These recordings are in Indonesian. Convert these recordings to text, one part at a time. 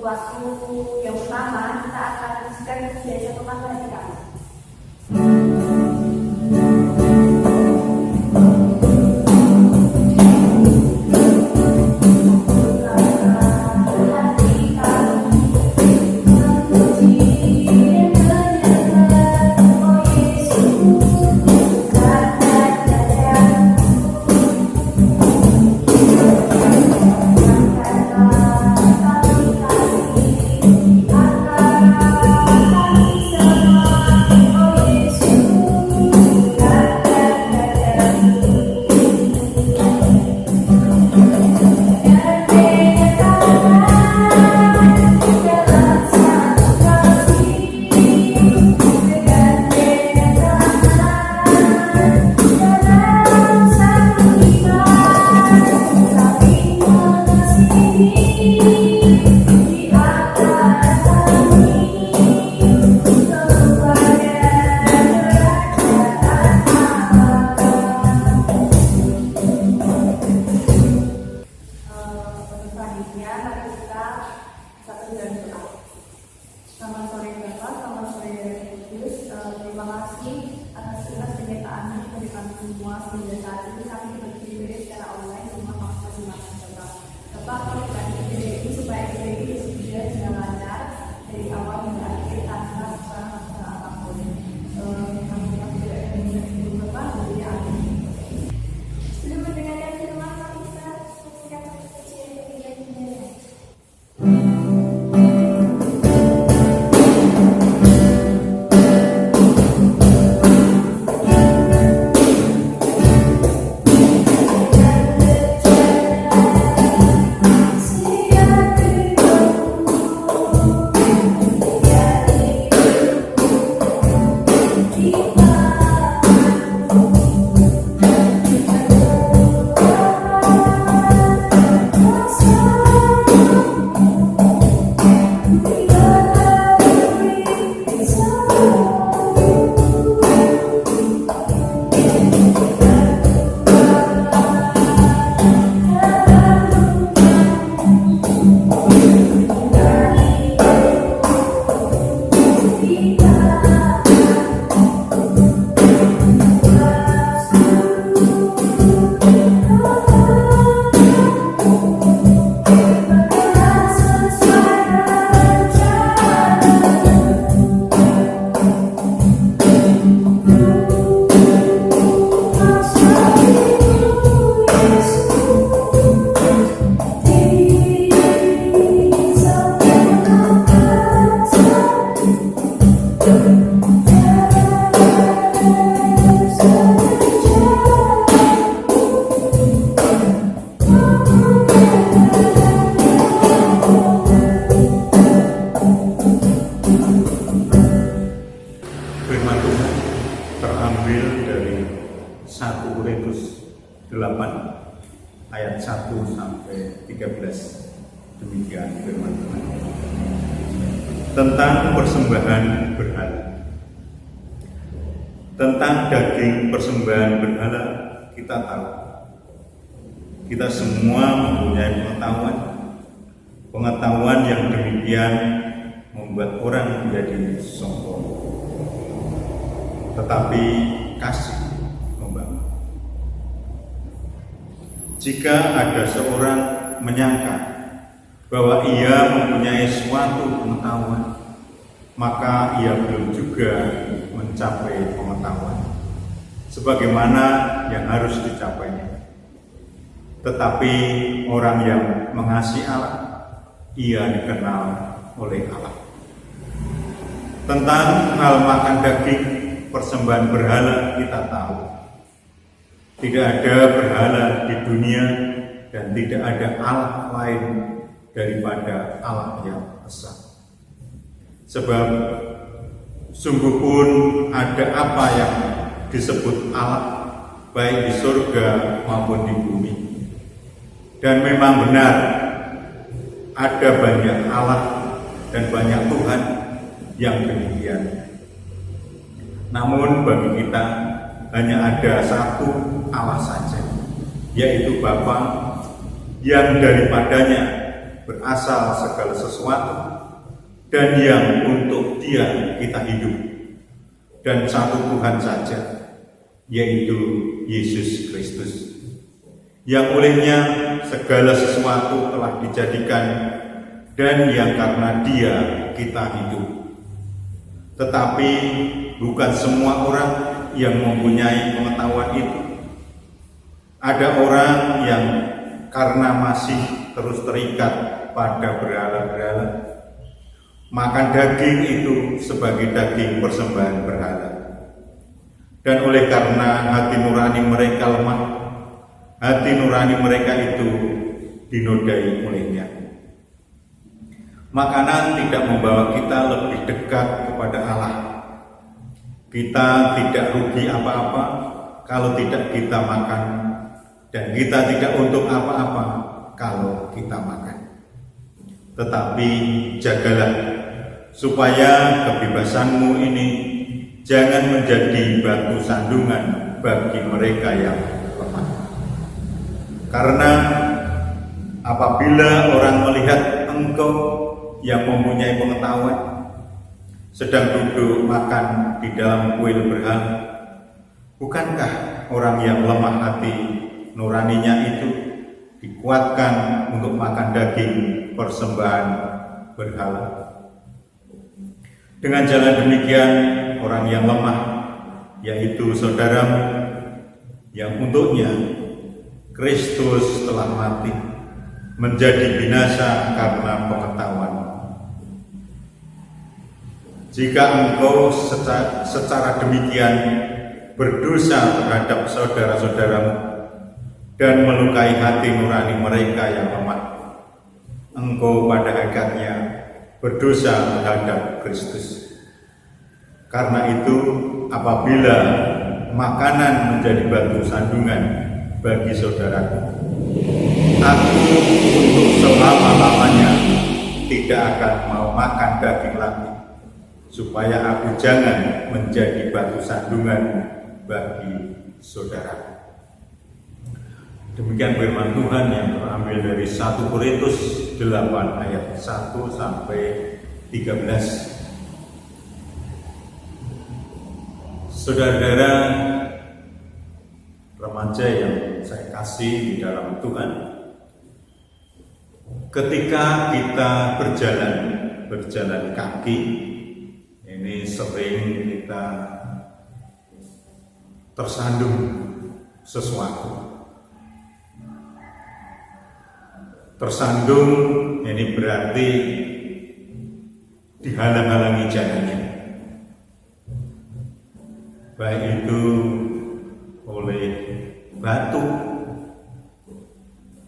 waktu yang pertama kita akan share dari satu kata lagi Kak. Selamat sore Bapak, selamat sore Direktur Kudus. Terima kasih atas segala penyertaannya kepada kami semua sehingga saat ini kami berdiri secara online di rumah masing-masing Bapak. Bapak, kami berdiri ini supaya kita ini sudah dengan lancar dari awal hingga akhir tanpa masalah apapun. Kami tidak akan menjadi Bapak, jadi amin. Sebelum mendengarkan firman kami bisa mengucapkan kecil dan tidak. Firman Tuhan terambil dari 1 Korintus 8 ayat 1 sampai 13. Demikian firman Tuhan. Tentang persembahan berhala. Tentang daging persembahan berhala kita tahu. Kita semua mempunyai pengetahuan yang demikian membuat orang menjadi sombong. Tetapi kasih membangun. Jika ada seorang menyangka bahwa ia mempunyai suatu pengetahuan, maka ia belum juga mencapai pengetahuan sebagaimana yang harus dicapainya. Tetapi orang yang mengasihi Allah, ia dikenal oleh Allah. Tentang hal makan daging persembahan berhala kita tahu. Tidak ada berhala di dunia dan tidak ada Allah lain daripada Allah yang esa. Sebab sungguh pun ada apa yang disebut Allah baik di surga maupun di bumi. Dan memang benar ada banyak Allah dan banyak Tuhan yang demikian. Namun bagi kita hanya ada satu Allah saja, yaitu Bapa, yang daripadanya berasal segala sesuatu dan yang untuk Dia kita hidup, dan satu Tuhan saja, yaitu Yesus Kristus, yang olehnya segala sesuatu telah dijadikan dan yang karena Dia kita hidup. Tetapi bukan semua orang yang mempunyai pengetahuan itu. Ada orang yang karena masih terus terikat pada berhala-berhala, makan daging itu sebagai daging persembahan berhala. Dan oleh karena hati nurani mereka lemah, hati nurani mereka itu dinodai olehnya. Makanan tidak membawa kita lebih dekat kepada Allah. Kita tidak rugi apa-apa kalau tidak kita makan, dan kita tidak untuk apa-apa kalau kita makan. Tetapi jagalah supaya kebebasanmu ini jangan menjadi batu sandungan bagi mereka yang lemah. Karena apabila orang melihat engkau yang mempunyai pengetahuan sedang duduk makan di dalam kuil berhala, bukankah orang yang lemah hati nuraninya itu dikuatkan untuk makan daging persembahan berhala? Dengan jalan demikian, orang yang lemah, yaitu saudaramu, yang untuknya Kristus telah mati, menjadi binasa karena pengetahuan. Jika engkau secara demikian berdosa terhadap saudara-saudaramu dan melukai hati nurani mereka yang lemah, engkau pada hakikatnya berdosa terhadap Kristus. Karena itu, apabila makanan menjadi batu sandungan bagi saudaraku, aku untuk selama-lamanya tidak akan mau makan daging lagi, supaya aku jangan menjadi batu sandungan bagi saudaraku. Demikian firman Tuhan yang terambil dari 1 Korintus 8 ayat 1 sampai 13. Saudara-saudara remaja yang saya kasih di dalam Tuhan, ketika kita berjalan kaki, ini sering kita tersandung sesuatu. Tersandung ini berarti dihalang-halangi jalannya, baik itu oleh batu,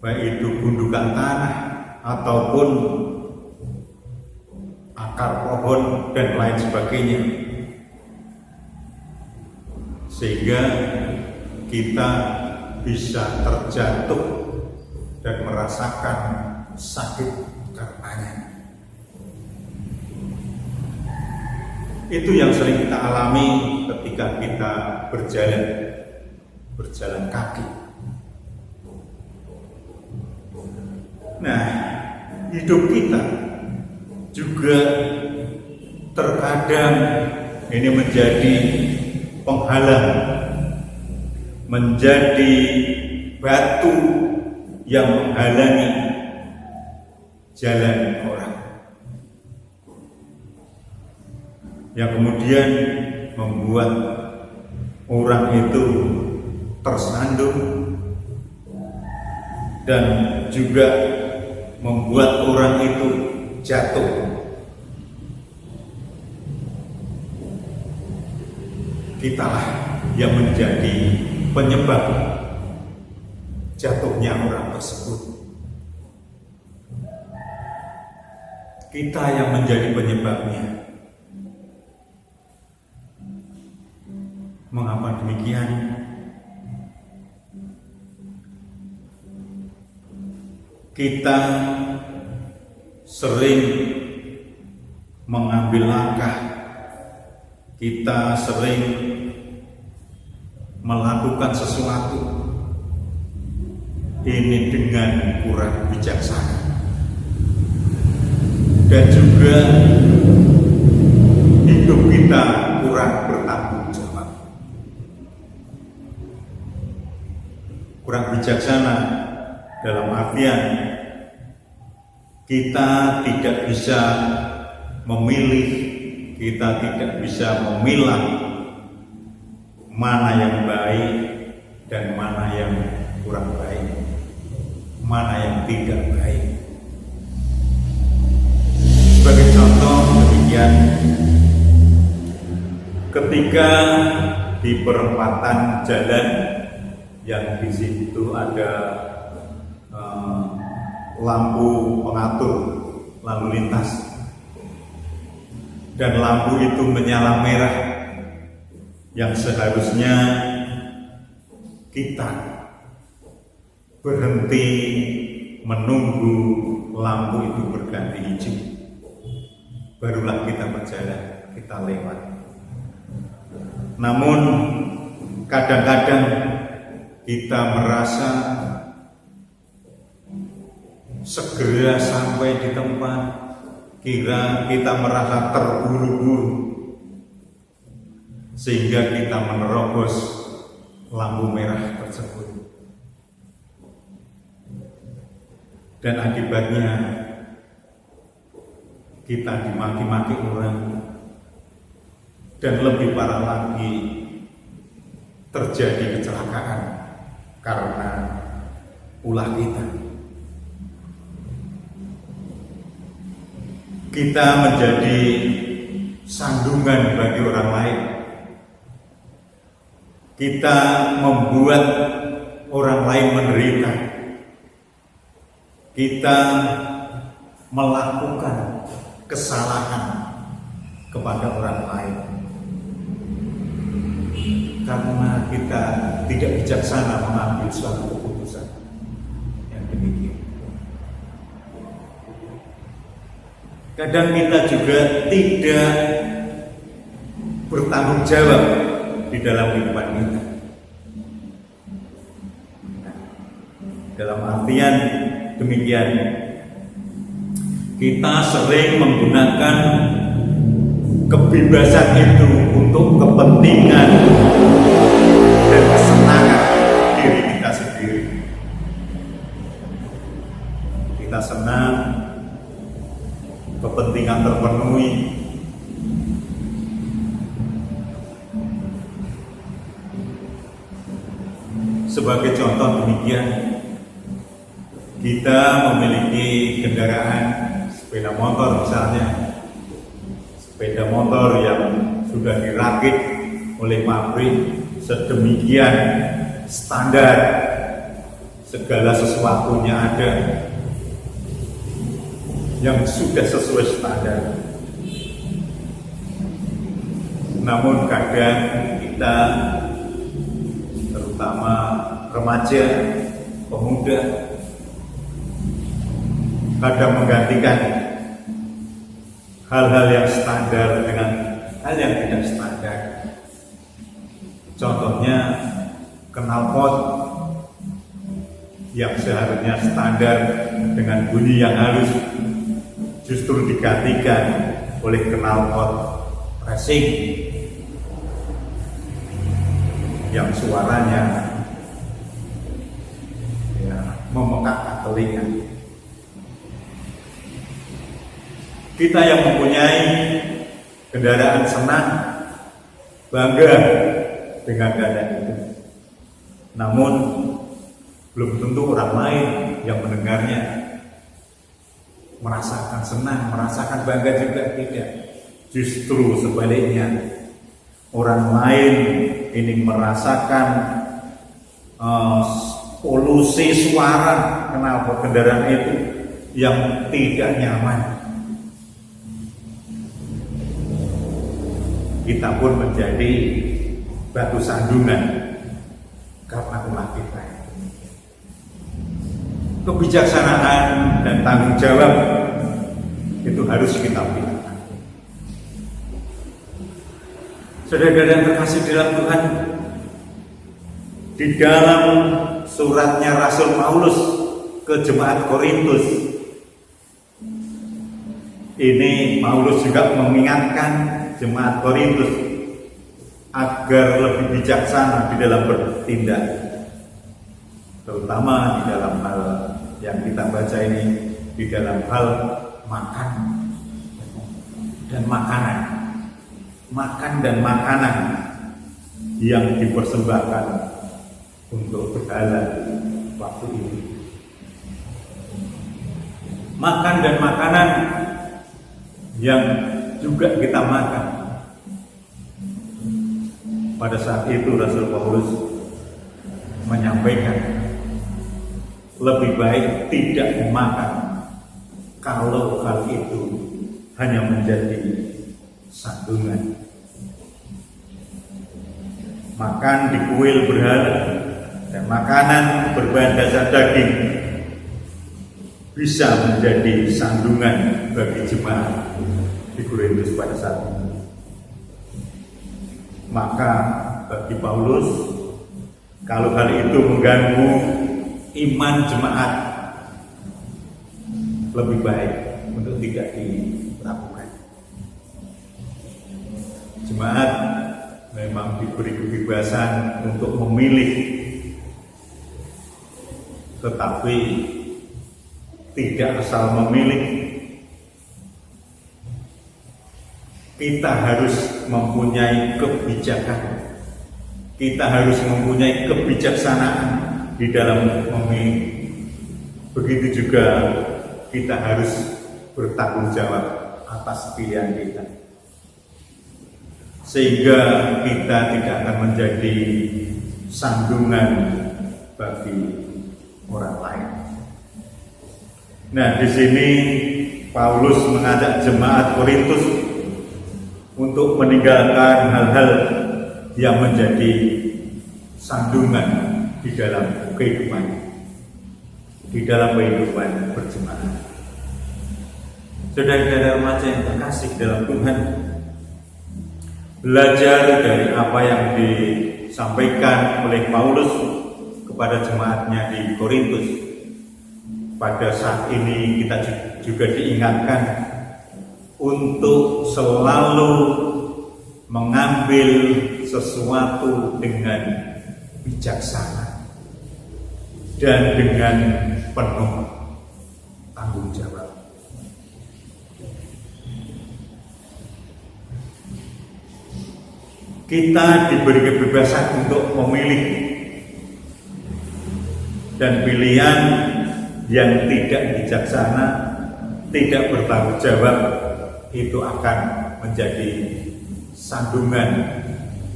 baik itu gundukan tanah ataupun akar pohon dan lain sebagainya, sehingga kita bisa terjatuh dan merasakan sakit karenanya. Itu yang sering kita alami ketika kita berjalan kaki. Nah, hidup kita juga terkadang ini menjadi penghalang, menjadi batu yang menghalangi jalan orang, yang kemudian membuat orang itu tersandung dan juga membuat orang itu jatuh. Kitalah yang menjadi penyebab jatuhnya orang tersebut. Kita yang menjadi penyebabnya. Mengapa demikian? Kita sering mengambil langkah, kita sering melakukan sesuatu ini dengan kurang bijaksana. dan juga hidup kita kurang bertanggung jawab, kurang bijaksana, dalam artian kita tidak bisa memilih, kita tidak bisa memilah mana yang baik dan mana yang kurang baik, mana yang tidak baik. Sebagai contoh demikian, ketika di perempatan jalan yang di situ ada lampu pengatur lalu lintas dan lampu itu menyala merah, yang seharusnya kita berhenti menunggu lampu itu berganti hijau, barulah kita berjalan, kita lewat. Namun kadang-kadang kita merasa segera sampai di tempat, kita merasa terburu-buru sehingga kita menerobos lampu merah tersebut, dan akibatnya kita dimaki-maki orang, dan lebih parah lagi terjadi kecelakaan karena ulah kita. Kita menjadi sandungan bagi orang lain. Kita membuat orang lain menderita. Kita melakukan kesalahan kepada orang lain karena kita tidak bijaksana mengambil suatu keputusan yang demikian. Kadang kita juga tidak bertanggung jawab di dalam kehidupan kita. Dalam artian demikian, kita sering menggunakan kebebasan itu untuk kepentingan dan kesenangan diri kita sendiri. Kita senang kepentingan terpenuhi, sebagai contoh demikian, kita memiliki kendaraan sepeda motor misalnya, sepeda motor yang sudah dirakit oleh pabrik sedemikian standar, segala sesuatunya ada yang sudah sesuai standar. Namun kadang kita, terutama remaja, pemuda, kadang menggantikan hal-hal yang standar dengan hal yang tidak standar. Contohnya knalpot yang seharusnya standar dengan bunyi yang halus justru digantikan oleh knalpot racing yang suaranya memekakkan telinga. Kita yang mempunyai kendaraan senang, bangga dengan keadaan itu. Namun belum tentu orang lain yang mendengarnya merasakan senang, merasakan bangga juga, tidak. Justru sebaliknya, orang lain ini merasakan polusi suara knalpot kendaraan itu yang tidak nyaman. Kita pun menjadi batu sandungan karena ulah kita. Kebijaksanaan dan tanggung jawab itu harus kita pilih. Saudara-saudara yang terkasih dalam Tuhan, di dalam suratnya Rasul Paulus ke jemaat Korintus, ini Paulus juga mengingatkan jemaat Korintus agar lebih bijaksana di dalam bertindak, terutama di dalam hal yang kita baca ini, di dalam hal makan dan makanan. Makan dan makanan yang dipersembahkan untuk berhala waktu ini. Makan dan makanan yang juga kita makan. Pada saat itu Rasul Paulus menyampaikan lebih baik tidak memakan kalau hal itu hanya menjadi sandungan. Makan di kuil berhala dan makanan berbahan dasar daging bisa menjadi sandungan bagi jemaat di Korintus pada saat itu. Maka bagi Paulus, kalau hal itu mengganggu iman jemaat, lebih baik untuk tidak dilakukan. Jemaat memang diberi kebebasan untuk memilih, tetapi tidak asal memilih. Kita harus mempunyai kebijakan, kita harus mempunyai kebijaksanaan di dalam memilih. Begitu juga kita harus bertanggung jawab atas pilihan kita, sehingga kita tidak akan menjadi sandungan bagi orang lain. Nah, di sini Paulus mengajak jemaat Korintus untuk meninggalkan hal-hal yang menjadi sandungan di dalam kehidupan berjemaat. Saudara-saudara remaja yang terkasih dalam Tuhan, belajar dari apa yang disampaikan oleh Paulus kepada jemaatnya di Korintus. Pada saat ini kita juga diingatkan untuk selalu mengambil sesuatu dengan bijaksana dan dengan penuh tanggung jawab. Kita diberi kebebasan untuk memilih, dan pilihan yang tidak bijaksana, tidak bertanggung jawab, itu akan menjadi sandungan,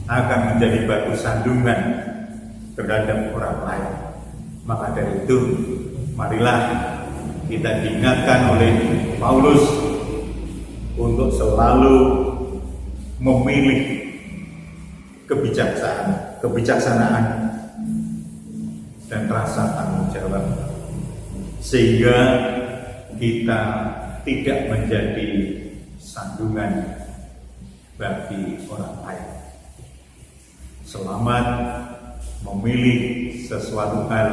akan menjadi batu sandungan terhadap orang lain. Maka dari itu, marilah kita diingatkan oleh Paulus untuk selalu memilih kebijaksanaan dan rasa tanggung jawab, sehingga kita tidak menjadi sandungan bagi orang lain. Selamat memilih sesuatu hal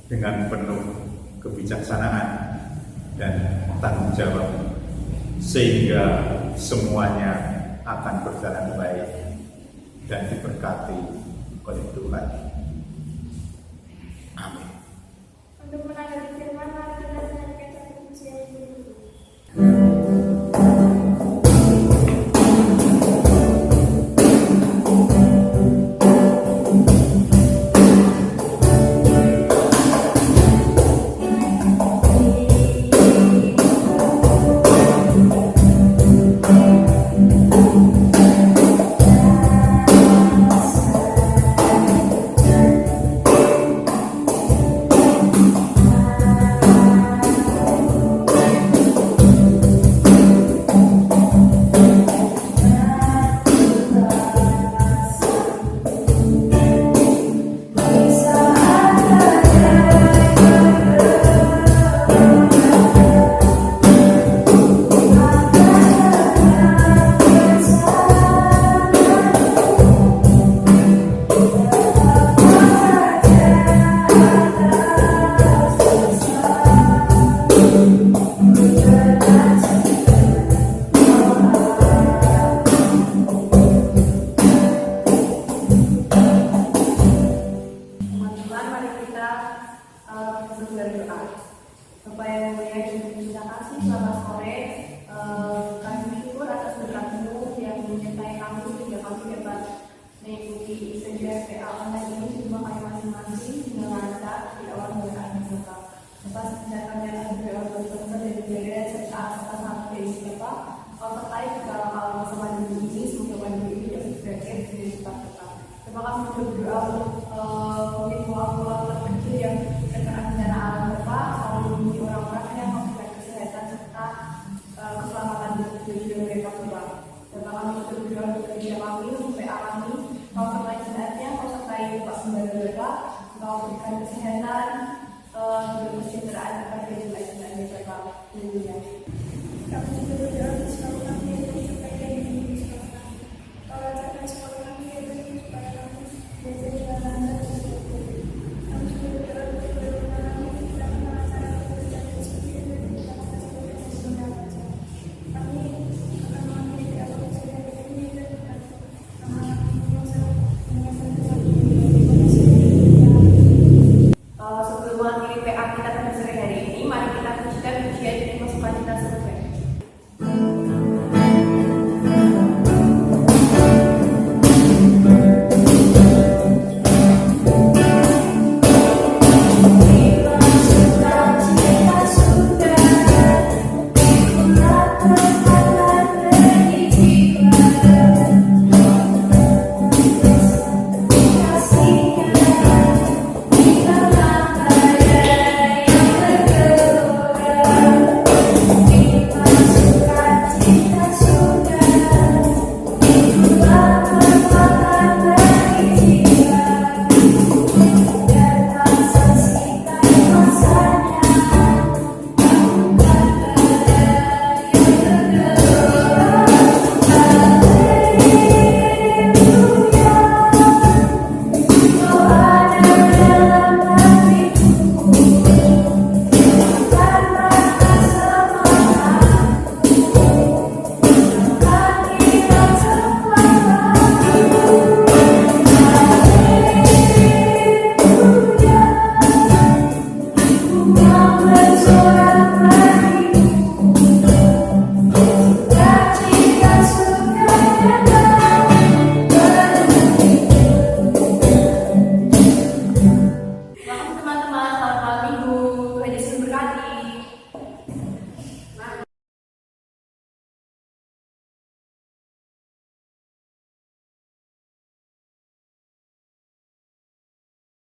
dengan penuh kebijaksanaan dan tanggung jawab, sehingga semuanya akan berjalan baik dan diberkati oleh Tuhan. Amin. Untuk menanggapi firman, mari kita dengarkan satu pujian dulu. Terima dari PA online ini di rumah kami masing-masing dengan lancar di awal kemuliaan Bapak. Bapak sediakan yang berdoa berdoa dan jaga serta atas hati dari Bapak. Kalau terkait dalam alam bersama ini, semoga pandemi ini dapat berakhir dengan cepat Bapak. Terima kasih berdoa untuk pulang terkecil yang terkena bencana alam Bapak, selalu melindungi orang-orang yang memberikan kesehatan serta keselamatan diri mereka Bapak. Terima kasih berdoa untuk kerja kami, sampai alami, kalau terkait sehatnya, kalau terkait Bapak Sembara Bapak, kalau berikan kesehatan, dan kesejahteraan kepada jemaat-jemaat Bapak. Kami juga berdoa